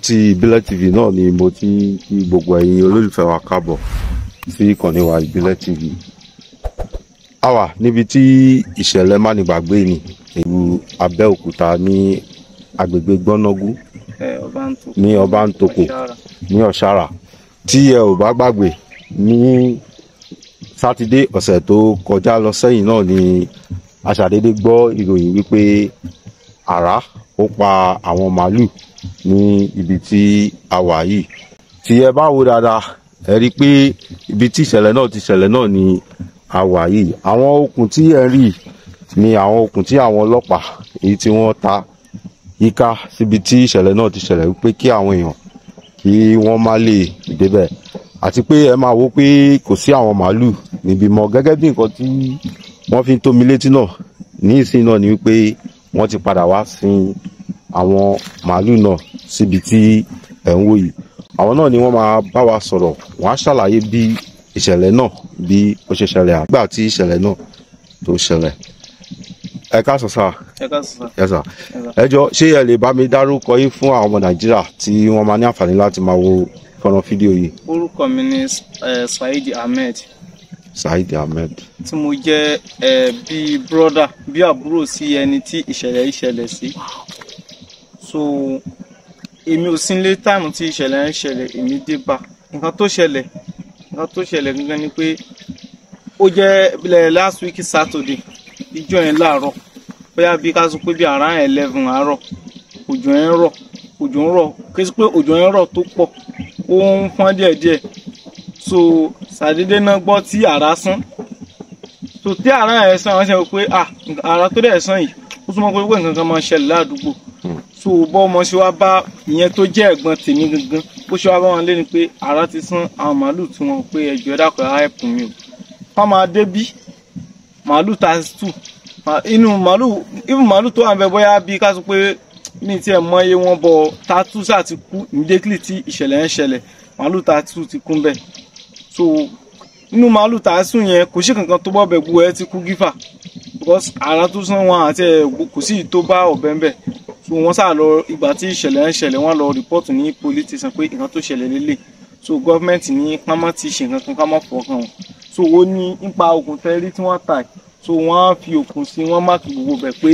láti Ìbílẹ̀ TV náà ni mo ti kí gbogbo ẹ̀yin olólùfẹ́ wa káàbọ̀ sí ìkànnì wa Ìbílẹ̀ TV. A wà níbi tí ìṣẹ̀lẹ̀ mánigbàgbé ni ìlú Abẹ́òkúta ní agbègbè Gbọ́nàgú ní Ọbántòkò ní Ọ̀ṣàrà. Tí ẹ ò bá gbàgbé, ní Sátidé ọ̀sẹ̀ tó kọjá lọ sẹ́yìn náà ni a ṣàdédé gbọ́ ìròyìn wípé àrá ó pa àwọn màálù ní ibi tí a wà yìí. Tí ẹ bá wo dáadáa, ẹ rí i pé ibi tí ìṣẹ̀lẹ̀ náà ti ṣẹlẹ̀ náà ni a wà yìí. Àwọn okùn tí ẹ rí ni àwọn okùn tí àwọn ọlọ́pàá èyí tí wọ́n ta yíká síbi tí ìṣẹ̀lẹ̀ náà ti ṣẹlẹ̀ wípé kí àwọn èèyàn kí wọ́n má lè débẹ̀. Àti pé ẹ máa wò pé kò sí àwọn màálù níbí mọ́, gẹ́gẹ́ bí nǹkan tí wọ́n fi ń tó mi létí náà ní ìsìn náà ni wípé wọ́n ti padà wá sin àwọn màálù náà síbi tí ẹ̀ ń wò yìí. Àwọn náà ni wọ́n máa bá wa sọ̀rọ̀, wọ́n á ṣàlàyé bí ìṣẹ̀lẹ̀ náà bí ó ṣe ṣẹlẹ̀ àgbà tí ìṣẹ̀lẹ̀ náà tó ṣẹlẹ̀. Ẹ káàsán sà. Ẹ káàsán sà. Ẹ sà. Ẹ jọ̀ọ́, ṣé ẹ lè bá mi dárúkọ yín fún àwọn ọmọ Nàìjíríà tí wọ́n máa ní àǹfààní láti máa wo fọ́nrán fídíò yìí? Orúkọ mi ni Saheed Ahmed. Saheed Ahmed. Tí mo jẹ́ bíi brọ́dà, bíi àbúrò sí ẹni tí ìṣẹ̀lẹ̀ yìí ṣẹlẹ̀ sí. So èmi ò sí nílé táìmù tí ìṣẹ̀lẹ̀ yẹn ṣẹlẹ̀, èmi dé bá. Nǹkan tó ṣẹlẹ̀ gangan ni pé ó jẹ́ last week Saturday, ìjọ yẹn láàárọ̀, bóyá bí ká sọ pé bí around 11 àárọ̀, òjò ń rọ̀ kí sí pé òjò ń rọ̀ tó pọ̀, ó ń fọ́n díẹ̀díẹ̀. So ṣàdédé náà gbọ́ tí àrá sán. So tí àrá yẹn sán, wọ́n ṣe pé àrá tó dẹ̀ sán yìí ó súnmọ́ pé nǹkan kan máa ṣẹlẹ̀ ládùúgbò. So bọ́ ọmọ ṣe wá bá ìyẹn tó jẹ́ ẹ̀gbọ́n tèmi gangan, bó ṣe wá bá wọn lé ni pé àrá ti sán àwọn màálù tí wọ́n pé ẹjọ́ dákọ̀ help mi o. Wọ́n máa dé bí màálù 32 inú màálù tó wà ń bẹ, bóyá bí ká sọ pé ní tí ẹ mọ iye wọn bọ̀ 32 sáà ti kú immediately tí ìṣẹ̀lẹ̀ ń ṣẹlẹ̀, màálù 32 ti kú ń bẹ. So inú màálù 32 yẹn kò sí kankan tó bọ́ bẹ̀ gbogbo ẹ ti kú gífà, because àrá tó sán wọn àti kò sí tó bá ọ̀bẹ ń bẹ. So wọ́n sá lọ, ìgbà tí ìṣẹ̀lẹ̀ ń ṣẹlẹ̀ wọ́n lọ rìpọ́ọ̀tù ní police station pé nǹkan tó ṣẹlẹ̀ lélẹ̀. So gọ́ọ̀mẹ̀ntì ní ká má ti ṣe nǹkan kan, ká má fọkàn wọn. So ó ní nípa òkun tẹ́rí tí wọ́n tà, so wọ́n fi òkun sí, wọ́n máàkì gbogbo bẹ̀ pé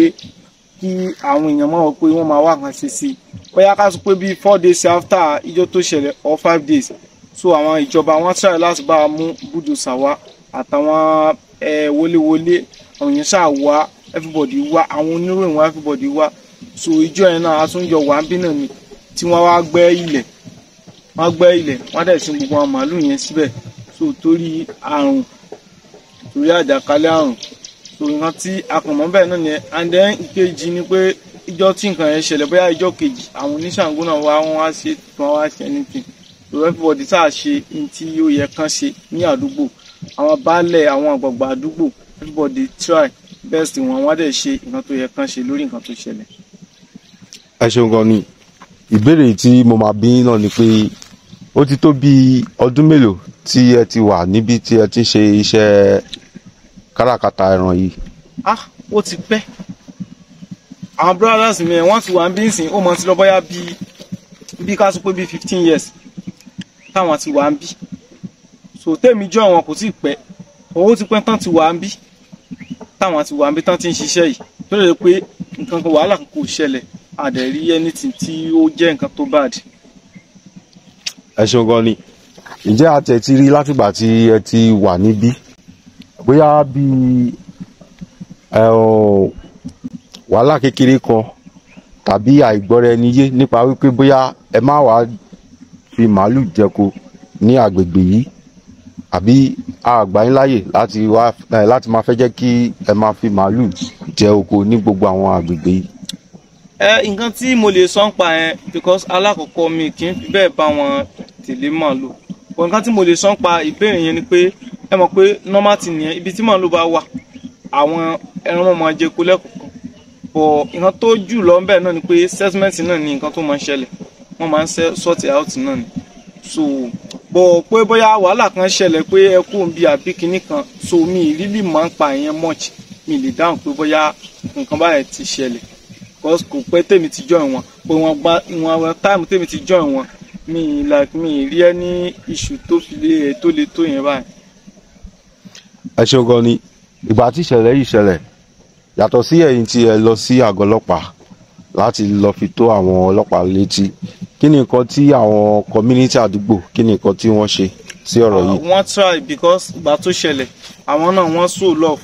kí àwọn èèyàn máa wọ pé wọ́n máa wá kan ṣe sí. Bóyá ká sọ pé bíi 4 days after ìjọ tó ṣẹlẹ̀ or 5 days. So àwọn ìjọba wọn try láti bá a mú búdòsà wá àtàwọn wọléwọlé, àwọn èèyàn ṣáà wá, everybody wá, àwọn oníròyìn wá, everybody wá. So ìjọ yẹn náà àtúnjọ wà ń bí náà ni tí wọ́n wá gbẹ́ ilẹ̀, wọ́n dẹ̀ sin gbogbo àwọn màálù yẹn síbẹ̀. So torí àjàkálẹ̀ àrùn. So nǹkan tí a kàn mọ́ bẹ́ẹ̀ náà ni, and then ìkejì ni pé ìjọ tí nǹkan yẹn ṣẹlẹ̀, bóyá ìjọ kejì àwọn oníṣàngó náà wọ́n wá ṣe tí wọ́n wá ṣe anything. So everybody sáà ṣe ní tí ó yẹ kán ṣe ní àdúgbò, àwọn baálẹ̀, àwọn àgbààgbà àdúgbò, everybody try best wọn, wọ́n dẹ̀ ṣe nǹkan tó yẹ kán ṣe lórí nǹkan tó ṣẹlẹ̀. Ẹ ṣeun gan ni. Ìbéèrè tí mo máa bí náà ni pé ó ti tó bí ọdún mélòó tí ẹ ti wà níbi tí ẹ ti ń ṣe iṣẹ́ káràkátà ẹran yìí? Ó ti pẹ́. Àwọn brothers mi wọ́n ti wà ń bí nsìn, ó mọ̀ ti lọ bóyá bí ká sọ pé bí 15 years táwọn ti wà ń bí. So tèmi jọ wọn kò tí pẹ́, owó ti pẹ́ tán ti wà ń bí, táwọn ti wà ń bí tán ti ń ṣiṣẹ́ yìí, tó lè pé nǹkan kan wàhálà kò ṣẹlẹ̀, àdẹ̀rí anything tí ó jẹ́ nǹkan tó bad. Ẹ ṣeun gan ni. Ǹjẹ́ a tẹ̀ ti rí látìgbà tí ẹ ti wà níbí, bóyá bí wàhálà kékeré kan tàbí àìgbọ́ra ẹni yé nípa wípé bóyá ẹ má wàá fi màálù jẹko ní àgbègbè yìí, àbí àgbà yín láyè láti máa fẹ́ jẹ́ kí ẹ máa fi màálù jẹ oko ní gbogbo àwọn àgbègbè yìí? Nǹkan tí mo lè sọ ń pa yẹn, because alákọ̀ọ́kọ́ mi kì í fi bẹ́ẹ̀ bá wọn tẹ̀lé màálù. But nǹkan tí mo lè sọ ń pa ìbéèrè yẹn ni pé ẹ mọ̀ pé normal ti nìyẹn, ibi tí màálù bá wà àwọn ẹran wọn máa jẹ kó lẹ́kọ̀ọ̀kan. But nǹkan tó jù lọ ńbẹ̀ náà ni pé settlement náà ni nǹkan tó máa ń ṣẹlẹ̀, wọ́n máa ń sort out náà ni. So bọ̀ pé bóyá wàhálà kan ṣẹlẹ̀ pé ẹ kú òun bí àbí kinní kan, so mi really máa ń pa ìyẹn much, mi lè dáhùn pé bóyá nǹkan báyẹn ti ṣẹlẹ̀. because kò pẹ́ tèmi ti join wọn pé wọ́n gba ìwọ̀n time tèmi ti join wọn mi rí ẹni issue tó fi lé tó le tó yẹn báyìí. ẹ ṣeun gan ni ìgbà tí ìṣẹ̀lẹ̀ yìí ṣẹlẹ̀ yàtọ̀ sí ẹ̀yin tí ẹ lọ sí àgọ́ ọlọ́pàá láti lọ fi tó àwọn ọlọ́pàá létí kí ni nǹkan tí àwọn community àdúgbò kí ni nǹkan tí wọ́n ṣe sí ọ̀rọ̀ yìí. wọ́n try because ìgbà tó ṣẹlẹ̀ àwọn náà wọ́n show love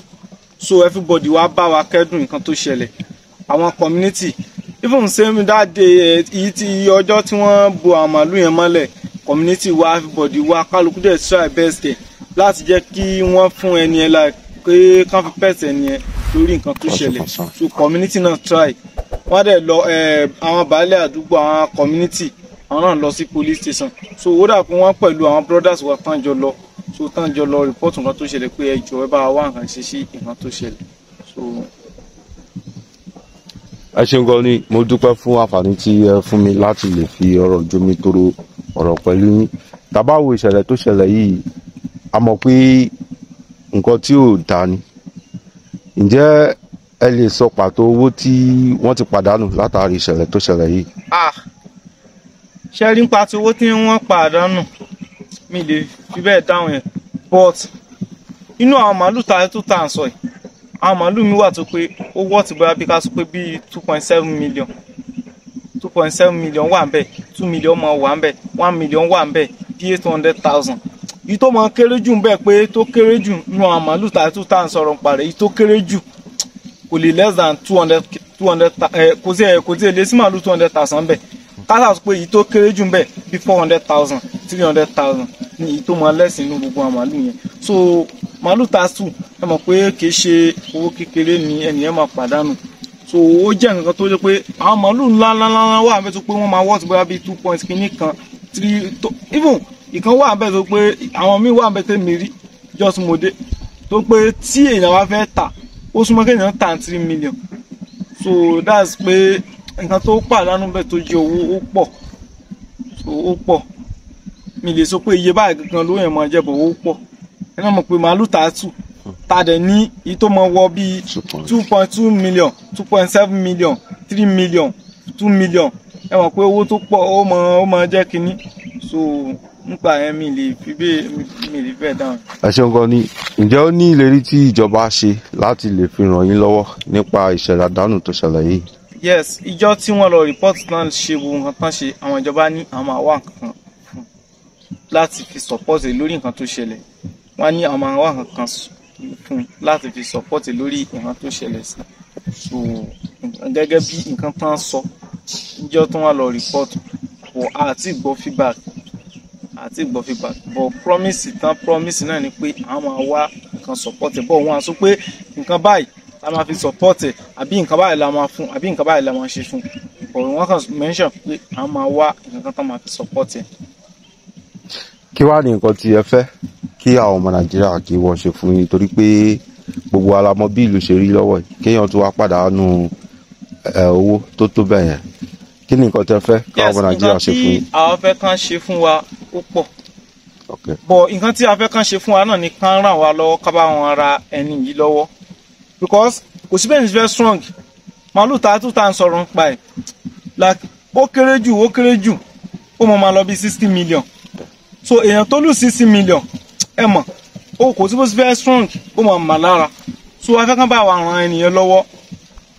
so everybody wá bá wa kẹ́dùn nǹkan tó ṣẹlẹ̀ àwọn community even same that day èyí tí ọjọ́ tí wọ́n bo àwọn màálù yẹn mọ́lẹ̀ community wa everybody wa kálukú dẹ̀ try best ẹ̀ láti jẹ́ kí wọ́n fún ẹni ẹ̀ like pé kán fi pẹ̀sẹ̀ ẹni ẹ̀ lórí nǹkan tó ṣẹlẹ̀ so community náà try wọ́n dẹ̀ lọ àwọn baálẹ̀ àdúgbò àwọn community àwọn náà lọ sí police station so ó dà pé wọ́n pẹ̀lú àwọn brothers wa tán jọ lọ so tán jọ lọ report nǹkan tó ṣẹlẹ̀ pé ẹ jọ̀ọ́ ẹ bá wá nǹkan ṣe sí nǹkan tó ṣẹlẹ̀ so. ẹ ṣeun gan ni mo dúpẹ́ fún àǹfààní tí ẹ fún mi láti lè fi ọ̀rọ̀ jomi toro ọ̀rọ̀ pẹ̀lú yín tàbá wo ìṣẹ̀lẹ̀ tó ṣẹlẹ̀ yìí a mọ̀ pé nǹkan tí ò dáa ni ǹjẹ́ ẹ lè sọ pàtó owó tí wọ́n ti pàdánù látàrí ìṣẹ̀lẹ̀ tó ṣẹlẹ̀ yìí. ṣe rí nípa tí owó tí wọ́n pàdánù mi lè fi bẹ́ẹ̀ dáhùn yẹn but inú àwọn màálù tó tà ń sọ yìí àwọn màálù mi wà tó pé ó wọ́ ti bóyá bí ká sọ pé bíi 2.7 million 2.7 million wà ń bẹ̀ 2 million máa wà ń bẹ̀ 1 million wà ń bẹ̀ bí 800,000 yìí tó máa kéré jù ń bẹ̀ pé tó kéré jù nínú àwọn màálù tó tà ń sọ̀rọ̀ ń parẹ́ yìí tó kéré jù kò lè less than 200 kò sí èlé sí màálù 200,000 bẹ̀ kásà sọ pé èyí tó kéré jù ń bẹ̀ bí 400,000 300,000 ní èyí tó máa lẹ́sìn inú gbogbo àwọn màálù yẹn so màálù tààtù ẹ mọ̀ pé kì í ṣe owó kékeré ni ẹnìyẹn máa pàdánù so ó jẹ́ nǹkan tó jẹ́ pé àwọn màálù ńlá wà bẹ́ẹ̀ tó pé wọ́n máa wọ́ọ̀tì bóyá bíi 2 point kìíní kan 3 tó even ìkan wà bẹ́ẹ̀ tó pé àwọn míì wà bẹ́ẹ̀ tẹ́mi rí just mode tó pé tí èèyàn wá fẹ́ tà ó súnmọ́ kéèyàn tà 3 million so that's pé nǹkan tó pàdánù bẹ́ẹ̀ tó jẹ́ owó ó pọ̀ so ó pọ̀ mi lè sọ pé iye báyìí gangan ló yẹn máa jẹ́ bọ̀ ó pọ̀ ẹ náà mọ̀ pé màálù tààtù tàdẹ̀ ní èyí tó máa wọ bíi 2.2 million 2.7 million 3 million 2 million ẹ mọ̀ pé owó tó pọ̀ ó máa jẹ́ kínní so nípa yẹn mi lè fẹ́ dáhùn. ẹ ṣeun gan ni ǹjẹ́ ó ní ìlérí tí ìjọba ṣe láti lè fi ràn yín lọ́wọ́ nípa ìṣẹ̀lẹ̀ àdánù tó ṣẹlẹ̀ yìí. yes ìjọ tí wọ́n lọ report náà ṣe gbogbo nǹkan tán ṣe àwọn ìjọba ní àwọn àwa nǹkan fún láti fi support lórí nǹkan tó ṣẹlẹ̀ wọ́n ní àwọn àwa nǹkan fún láti fi support lórí nǹkan tó ṣẹlẹ̀ sí so gẹ́gẹ́ bí nǹkan tán sọ ìjọ tí wọ́n lọ report bọ̀ àti gbọ́ feedback but promise náà ni pé àwọn máa wá nǹkan support bọ̀ wọ́n á sọ pé nǹkan báyìí la máa fi support ẹ̀ àbí nǹkan báyìí la máa fún àbí nǹkan báyìí la máa ṣe fún but wọ́n kàn mention pé àwọn máa wá nǹkan tán máa fi support ẹ̀. kí wàá ní nǹkan tí ẹ fẹ́ kí àwọn ọmọ nàìjíríà kí wọ́n ṣe fún yín torí pé gbogbo alamọ bí ìlú ṣe rí lọ́wọ́ yìí kéèyàn tó wá pàdánù owó tó bẹ́ẹ̀ yẹn kí ni nǹkan tẹ fẹ́ kí àwọn ọmọ nàìjíríà ṣe fún yín. yes nǹkan tí àwọn fẹ́ kàn ṣe fún wa ó pọ̀ but nǹkan tí a fẹ́ kàn ṣe fún wa náà ni kàn ràn wá lọ́wọ́ ká bá wọn ra ẹni yìí lọ́wọ́ because kò sí bẹ́ẹ̀ ní very strong màálù tààtù tá à ń sọ̀rọ̀ nípa ẹ̀ like ó kéré jù ó mọ̀ máa lọ bí 60 million so èèyàn tó lù 60 million ẹ mọ̀ ó kò sí bó sí very strong ó mọ̀ mà lára so a fẹ́ kàn bá wa ràn ẹnìyẹn lọ́wọ́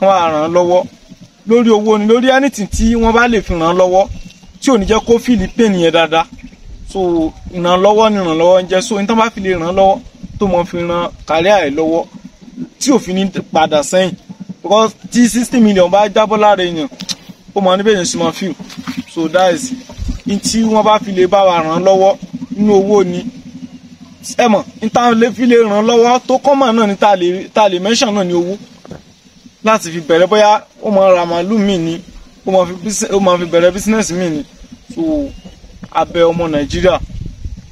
kàn bá ràn án lọ́wọ́ lórí owó ni lórí anything tí wọ́n bá lè fi ràn án lọ́wọ́ tí ò ní jẹ́ kó fìlì pain yẹn dáadáa so ìrànlọ́wọ́ ni ìrànlọ́wọ́ ń jẹ́ so nítorí wọ́n bá fi lè ràn án lọ́wọ́ tó mọ̀ fi ràn káríà ẹ̀ lọ́wọ́ tí òfin ní padà sẹ́yìn because tí 60 million bá jábọ́ lára èèyàn ó mọ̀ níbẹ̀ yẹn sì máa feel so that is in tí wọ́n bá fi lè bá wa ràn án lọ́wọ́ nínú owó ni ẹ mọ̀ níta lè fi lè ràn án lọ́wọ́ tó kọ́mọ̀ náà ni ta lè mention náà ní owó láti fi bẹ̀rẹ̀ bóyá ó máa ra màálù míì ni ó máa fi bẹ̀rẹ̀ business míì ni so abẹ́ ọmọ nàìjíríà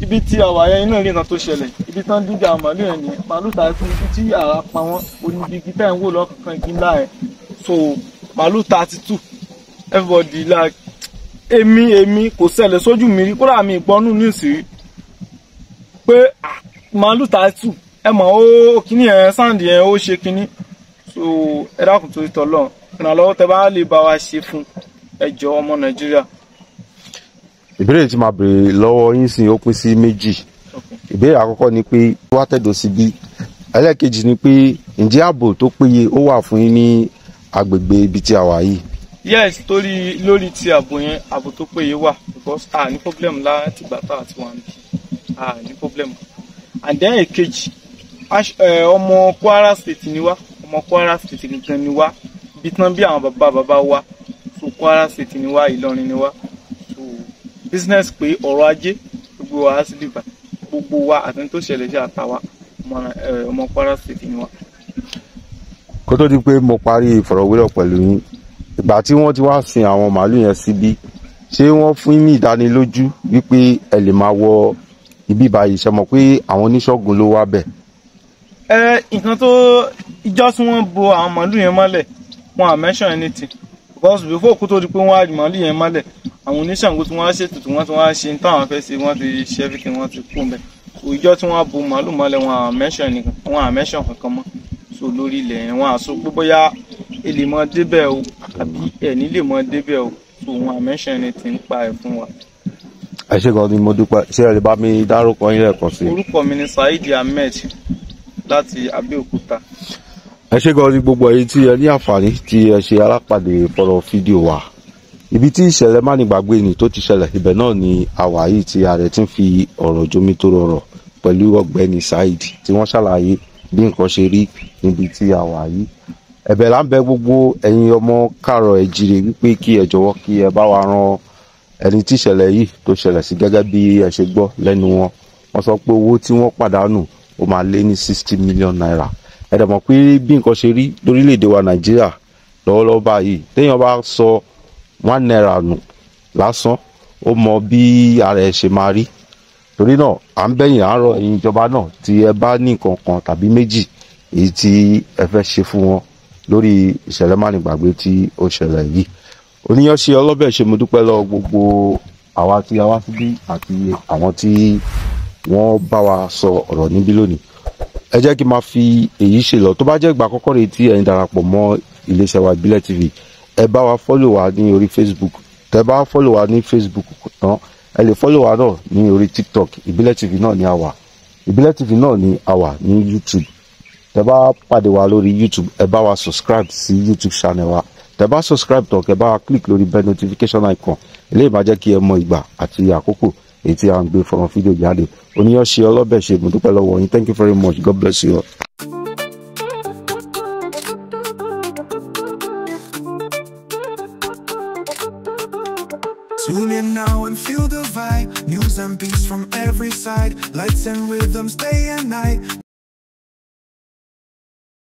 ibi tí àwa yẹn iná rí nǹkan tó ṣẹlẹ̀ ibi tán dídá àwọn màálù yẹn nìyẹn màálù tààtù ibi tí àrà pa wọn onídìgí tẹ́ ń wò lọ́kàn igi ńlá ẹ̀ so màálù 32 everybody like èmi kò ṣẹlẹ̀ sójú mi rí kódà mi ìgbọ́nú news rí pé màálù tààtù ẹ mọ̀ ó kíní yẹn sáǹdì yẹn ó ṣe kíní so ẹ dákun torí tọ́lọ́run ìrànlọ́wọ́ tẹ́ bá lè bá wa ṣe fún ẹ jọ̀ọ́ ọmọ Nàìjíríà. ìbéèrè tí màá béèrè lọ́wọ́ yín sì ó pín sí méjì. ìbéèrè àkọ́kọ́ ni pé wá tẹ̀dọ̀ síbí, ẹlẹ́ẹ̀kejì ni pé ǹjẹ́ ààbò tó péye ó wà fún yín ní agbègbè ibi tí a wà yìí? Yes, lórí ti ààbò yẹn, ààbò tó péye wà because ní problem láti gbà tá àti wà ní problem. And then èkejì, ọmọ Kwara State ni wá, ọmọ Kwara State nìkan ni wá, bí tán bí àwọn bàbá wa, so Kwara State ni wá, Ìlọrin ni wá, so business pé ọrọ̀ ajé gbogbo wa sí bíbá, gbogbo wa àti tó ṣẹlẹ̀ sí àtàwà ọmọ Kwara State ni wá. kó tó di pé mo parí ìfọ̀rọ̀wérọ̀ pẹ̀lú yín, ìgbà tí wọ́n ti wá sin àwọn màálù yẹn síbí, ṣé wọ́n fún yín ní ìdánilójú wípé ẹ lè máa wọ ibi báyìí? Ṣé mọ̀ pé àwọn oníṣọ́gun ló wá bẹ̀? Nǹkan tó ìjọ tí wọ́n bo àwọn màálù yẹn mọ́lẹ̀, wọn à mention anything because before kó tó di pé wọ́n á màálù yẹn mọ́lẹ̀, àwọn oníṣàngó tí wọ́n á ṣètùtù, wọ́n ti wá ṣe táwọn fẹ́ ṣe, wọ́n ti ṣe everything, wọ́n ti kú mbẹ̀. ìjọ tí wọ́n bo màálù mọ́lẹ̀, wọn à mention kankan mọ́. So lórí ilẹ̀ yẹn wọn à sọ pé bóyá ẹ lè mọ débẹ̀ o àbí ẹ ní lè mọ débẹ̀ o, so wọn à mention anything pa ẹ̀ fún wa. ẹ ṣé gan ni mo dúpẹ́. ṣé ẹ lè bá mi dárúkọ yín lẹ́ẹ̀kan sí? Orúkọ mi ni Saheed Ahmed láti Abẹ́òkúta. ẹ ṣé gan ni gbogbo èyí tí ẹ ní àǹfààní tí ẹ ṣe alápàdé fọ́nrán fídíò wa. ibi tí ìṣẹ̀lẹ̀ mánigbàgbé ni tó ti ṣẹlẹ̀, ibẹ̀ náà ni àwa yìí tí ààrẹ ti ń fi ọ̀rọ̀ jomitoro ọ̀rọ̀ pẹ̀lú ọ̀gbẹ́ni Saheed tí wọ́n ṣàlàyé bí nǹkan ṣe rí níbi tí a wà yìí. ẹ̀bẹ̀ là ń bẹ gbogbo ẹ̀yin ọmọ káàárọ̀ oòjíire wípé kí ẹ jọ̀wọ́ kí ẹ bá wa ran ẹni tí ìṣẹ̀lẹ̀ yìí tó ṣẹlẹ̀ sí, gẹ́gẹ́ bí ẹ ṣe gbọ́ lẹ́nu wọn. wọ́n sọ pé owó tí wọ́n pàdánù ó máa lé ní 60 million naira. ẹ dẹ̀ mọ̀ pé bí nǹkan ṣe rí lórílẹ̀‐èdè wa Nàìjíríà lọ́wọ́lọ́wọ́ báyìí, téèyàn bá sọ 1 naira nù lásán, ó mọ bí ara ẹ̀ ṣe máa rí. torí náà à ń bẹ̀yìn àárọ̀ ẹ̀yin ìjọba náà tí ẹ bá ní nǹkan kan tàbí méjì èyí tí ẹ fẹ́ ṣe fún wọn lórí ìṣẹ̀lẹ̀ mánigbàgbé tí ó ṣẹlẹ̀ yìí. Oníyanṣe ọlọ́bẹ̀ ṣe mo dúpẹ́ lọ́wọ́ gbogbo àwa tí a wá síbí àti àwọn tí wọ́n bá wa sọ ọ̀rọ̀ níbí lónìí. ẹ jẹ́ kí n máa fi èyí ṣe lọ. tó bá jẹ́ ìgbà àkọ́kọ́ rèé tí ẹ̀yin darapọ̀ mọ́ iléeṣẹ́ wa Ìbílẹ̀ TV, ẹ bá wa follow wa ní orí Facebook. tẹ́ bá follow wa ní Facebook tán, ẹ lè follow wa náà ní orí TikTok. Ìbílẹ̀ TV náà ni a wà. Ìbílẹ̀ TV náà ni a wà ní YouTube. tẹ́ bá pàdé wa lórí YouTube, ẹ bá wa subscribe sí YouTube channel wa. tẹ́ bá subscribe tán, kẹ́ bá wa click lórí bell notification icon. eléyìí máa jẹ́ kí ẹ mọ ìgbà àti àkókò èyí tí a ń gbé fọ́nrán fídíò jáde. Oníyanṣe ọlọ́bẹ̀ ṣe mo dúpẹ́ lọ́wọ́ yín. Thank you very much. God bless you all. Tune in now and feel the vibe. News and beats from every side. Lights and rhythms day and night.